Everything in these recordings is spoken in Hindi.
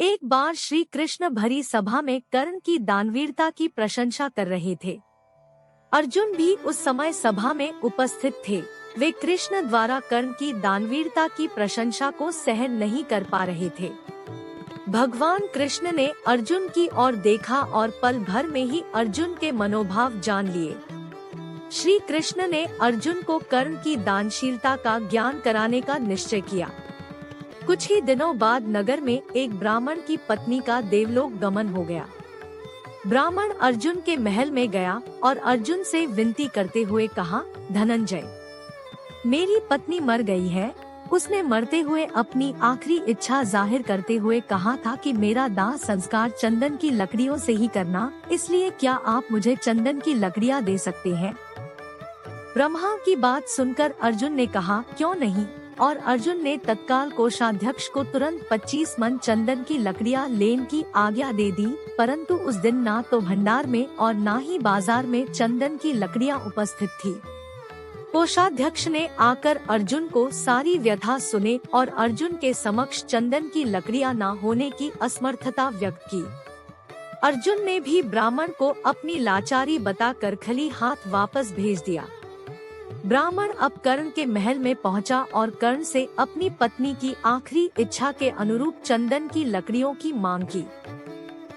एक बार श्री कृष्ण भरी सभा में कर्ण की दानवीरता की प्रशंसा कर रहे थे। अर्जुन भी उस समय सभा में उपस्थित थे। वे कृष्ण द्वारा कर्ण की दानवीरता की प्रशंसा को सहन नहीं कर पा रहे थे। भगवान कृष्ण ने अर्जुन की ओर देखा और पल भर में ही अर्जुन के मनोभाव जान लिए। श्री कृष्ण ने अर्जुन को कर्ण की दानशीलता का ज्ञान कराने का निश्चय किया। कुछ ही दिनों बाद नगर में एक ब्राह्मण की पत्नी का देवलोक गमन हो गया। ब्राह्मण अर्जुन के महल में गया और अर्जुन से विनती करते हुए कहा, धनंजय, मेरी पत्नी मर गई है। उसने मरते हुए अपनी आखिरी इच्छा जाहिर करते हुए कहा था कि मेरा दाह संस्कार चंदन की लकड़ियों से ही करना, इसलिए क्या आप मुझे चंदन की लकड़ियां दे सकते हैं? ब्रह्मा की बात सुनकर अर्जुन ने कहा, क्यों नहीं, और अर्जुन ने तत्काल कोषाध्यक्ष को तुरंत 25 मन चंदन की लकड़ियां लेने की आज्ञा दे दी। परंतु उस दिन ना तो भंडार में और ना ही बाजार में चंदन की लकड़ियां उपस्थित थी। कोषाध्यक्ष ने आकर अर्जुन को सारी व्यथा सुने और अर्जुन के समक्ष चंदन की लकड़ियां न होने की असमर्थता व्यक्त की। अर्जुन ने भी ब्राह्मण को अपनी लाचारी बताकर खाली हाथ वापस भेज दिया। ब्राह्मण अब कर्ण के महल में पहुंचा और कर्ण से अपनी पत्नी की आखिरी इच्छा के अनुरूप चंदन की लकड़ियों की मांग की।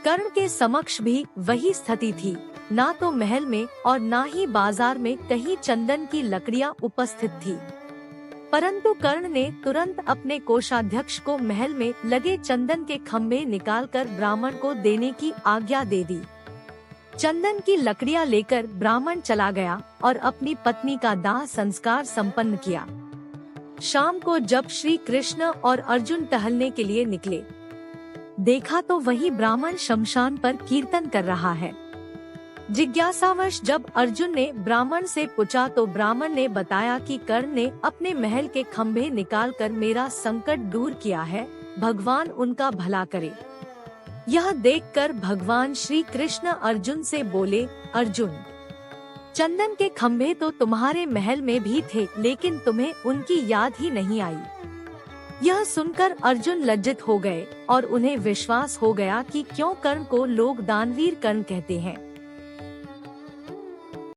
कर्ण के समक्ष भी वही स्थिति थी, ना तो महल में और ना ही बाजार में कहीं चंदन की लकड़ियां उपस्थित थी। परंतु कर्ण ने तुरंत अपने कोषाध्यक्ष को महल में लगे चंदन के खम्भे निकालकर ब्राह्मण को देने की आज्ञा दे दी। चंदन की लकड़ियां लेकर ब्राह्मण चला गया और अपनी पत्नी का दाह संस्कार संपन्न किया। शाम को जब श्री कृष्ण और अर्जुन टहलने के लिए निकले, देखा तो वही ब्राह्मण शमशान पर कीर्तन कर रहा है। जिज्ञासावश जब अर्जुन ने ब्राह्मण से पूछा तो ब्राह्मण ने बताया कि कर्ण ने अपने महल के खंभे निकालकर मेरा संकट दूर किया है, भगवान उनका भला करे। यह देखकर भगवान श्री कृष्ण अर्जुन से बोले, अर्जुन, चंदन के खंभे तो तुम्हारे महल में भी थे, लेकिन तुम्हें उनकी याद ही नहीं आई। यह सुनकर अर्जुन लज्जित हो गए और उन्हें विश्वास हो गया कि क्यों कर्ण को लोग दानवीर कर्ण कहते हैं।